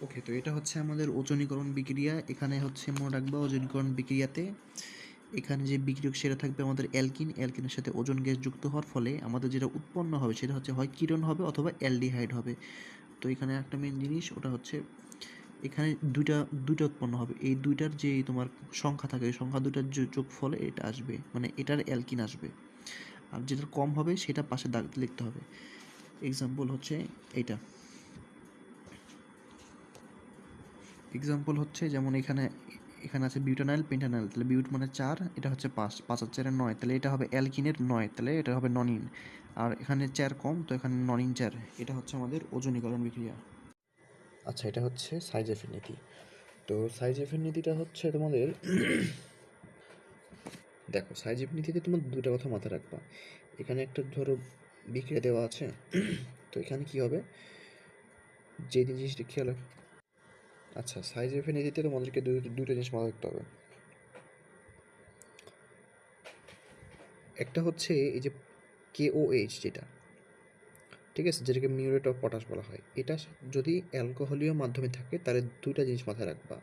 ওকে, তো এটা হচ্ছে আমাদের ওজনীকরণ বিক্রিয়া। এখানে হচ্ছে মনে রাখবা ওজনীকরণ বিক্রিয়াতে এখানে যে বিক্রিয়ক সেটা থাকবে আমাদের অ্যালকিন। অ্যালকিনের সাথে ওজোন গ্যাস যুক্ত হওয়ার ফলে আমাদের যেটা উৎপন্ন হবে সেটা হচ্ছে হয় কিরণ হবে অথবা অ্যালডিহাইড হবে। তো এখানে একটা মেন জিনিস ওটা হচ্ছে এখানে দুইটা উৎপন্ন হবে। এই দুইটার যে তোমার সংখ্যা থাকে এই সংখ্যা দুইটার যোগফলে এটা আসবে, মানে এটার অ্যালকিন আসবে। আর যেটা কম হবে সেটা পাশে দাগ লিখতে হবে। এক্সাম্পল হচ্ছে এইটা। এক্সাম্পল হচ্ছে যেমন এখানে আছে বিউটানাইল পেন্টানাইল, তাহলে বিউট মানে 4, এটা হচ্ছে 5, 5 আর 4 9, তাহলে এটা হবে অ্যালকিনের 9, তাহলে এটা হবে ননিন। আর এখানে 4 কম, তো এখানে ননিন 4। এটা হচ্ছে আমাদের ওজনীকরণ বিক্রিয়া। আচ্ছা, এটা হচ্ছে সাইজেফের নীতি। তো সাইজেফের নীতিটা হচ্ছে তোমাদের দেখো, সাইজেফের নীতিতে তোমার দুটো কথা মাথায় রাখবা। এখানে একটা ধরো বিক্রিয়া দেওয়া আছে, তো এখানে কি হবে যে জিনিসটা খেয়াল। আচ্ছা, সাইজেফের নীতিতে তোমাদেরকে দুটো জিনিস মাথায় রাখতে হবে। একটা হচ্ছে এই যে KOH যেটা, ঠিক আছে, যেটাকে মিউরেট অফ পটাশ বলা হয়, এটা যদি অ্যালকোহলীয় মাধ্যমে থাকে তাহলে দুইটা জিনিস মাথায় রাখবা।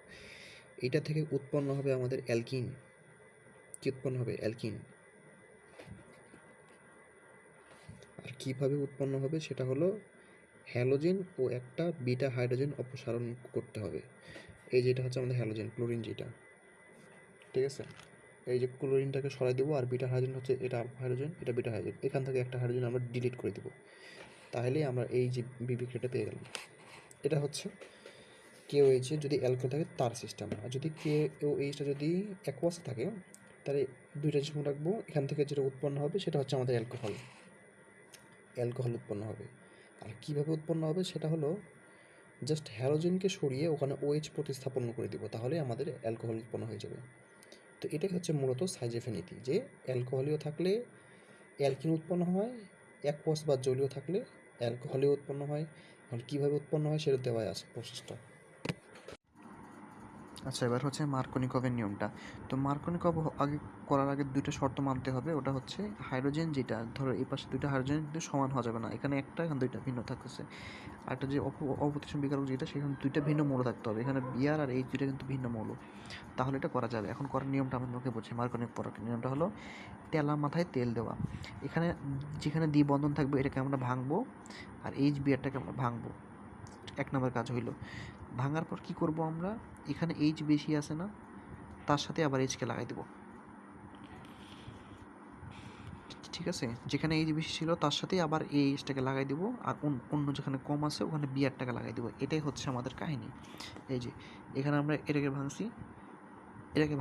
এটা থেকে উৎপন্ন হবে আমাদের অ্যালকিন। কি উৎপন্ন হবে? অ্যালকিন। আর কীভাবে উৎপন্ন হবে সেটা হলো হ্যালোজেন ও একটা বিটা হাইড্রোজেন অপসারণ করতে হবে। এই যেটা হচ্ছে আমাদের হ্যালোজেন, ক্লোরিন যেটা, ঠিক আছে, এই যে ক্লোরিনটাকে সরাই দেবো, আর বিটা হাইড্রোজেন হচ্ছে এটা আলফা হাইড্রোজেন, এটা বিটা হাইড্রোজেন, এখান থেকে একটা হাইড্রোজেন আমরা ডিলিট করে দেবো, তাহলে আমরা এই যে বিক্রিয়াটা পেয়ে গেলাম। এটা হচ্ছে KOH যদি অ্যালকোহল থাকে তার সিস্টেম। আর যদি KOH যদি অ্যাকোয়াসে থাকে তাহলে দুইটা জিনিস মনে রাখবো, এখান থেকে যেটা উৎপন্ন হবে সেটা হচ্ছে আমাদের অ্যালকোহল উৎপন্ন হবে। আর কীভাবে উৎপন্ন হবে সেটা হলো জাস্ট হ্যালোজেনকে সরিয়ে ওখানে OH প্রতিস্থাপন করে দিব, তাহলে আমাদের অ্যালকোহল উৎপন্ন হয়ে যাবে। তো এটাই হচ্ছে মূলত সাইজেফের নীতি, যে অ্যালকোহলীয় থাকলে অ্যালকিন উৎপন্ন হয়, অ্যাকোয়াস বা জলীয় থাকলে অ্যালকোহলীয় উৎপন্ন হয়। আর কীভাবে উৎপন্ন হয় সেটা দেওয়া আছে প্রসেসটা। আচ্ছা, এবার হচ্ছে মার্কনিকভের নিয়মটা। তো মার্কনিকভ করার আগে দুইটা শর্ত মানতে হবে। ওটা হচ্ছে হাইড্রোজেন যেটা, ধরো এই পাশে দুইটা হাইড্রোজেন কিন্তু সমান হওয়া যাবে না, এখানে একটা, এখানে দুইটা ভিন্ন থাকতেছে। আর একটা যে অপ্রতিসম বিকারক যেটা, সেখানে দুইটা ভিন্ন মৌল থাকতে হবে, এখানে বিআর আর এই দুইটা কিন্তু ভিন্ন মৌল, তাহলে এটা করা যাবে। এখন করার নিয়মটা আমি তোমাকে বলছি। মার্কনিক করার নিয়মটা হলো তেলা মাথায় তেল দেওয়া। এখানে যেখানে দ্বিবন্ধন থাকবে এটাকে আমরা ভাঙবো, আর এইচ বিআরটাকে আমরা ভাঙবো। এক নম্বর কাজ হইল। ভাঙার পর কি করব আমরা, এখানে এইচ বেশি আছে না, তার সাথে আবার এইচকে লাগাই দেব, ঠিক আছে, যেখানে এইচ বেশি ছিল তার সাথে আবার এই এইচটাকে লাগাই দেবো, আর অন্য যেখানে কম আছে ওখানে বিআরটাকে লাগাই দেবো। এটাই হচ্ছে আমাদের কাহিনী। এই যে এখানে আমরা এটাকে ভাঙছি, এটাকে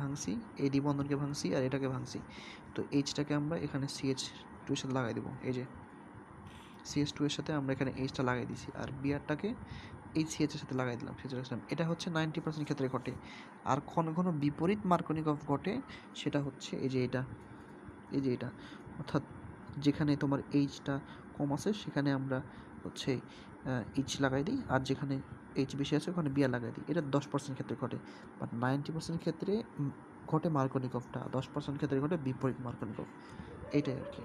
ভাঙছি, এই দ্বিবন্ধনকে ভাঙছি আর এটাকে ভাঙছি। তো এইচটাকে আমরা এখানে CH2 এর সাথে লাগাই দেবো। এই যে CH2 এর সাথে আমরা এখানে এইচটা লাগাই দিছি, আর বিআরটাকে এই CH এর সাথে লাগাই দিলাম। এটা হচ্ছে 90% ক্ষেত্রে ঘটে। আর কোনো বিপরীত মার্কনিকভ ঘটে, সেটা হচ্ছে এই যে এটা, অর্থাৎ যেখানে তোমার এইচটা কম আছে সেখানে আমরা হচ্ছে এইচ লাগাই দিই, আর যেখানে এইচ বেশি আছে ওখানে বিআর লাগাই দিই। এটা 10% ক্ষেত্রে ঘটে, বাট 90% ক্ষেত্রে ঘটে মার্কনিকভটা, 10% ক্ষেত্রে ঘটে বিপরীত মার্কনিকভ। এইটাই আর কি।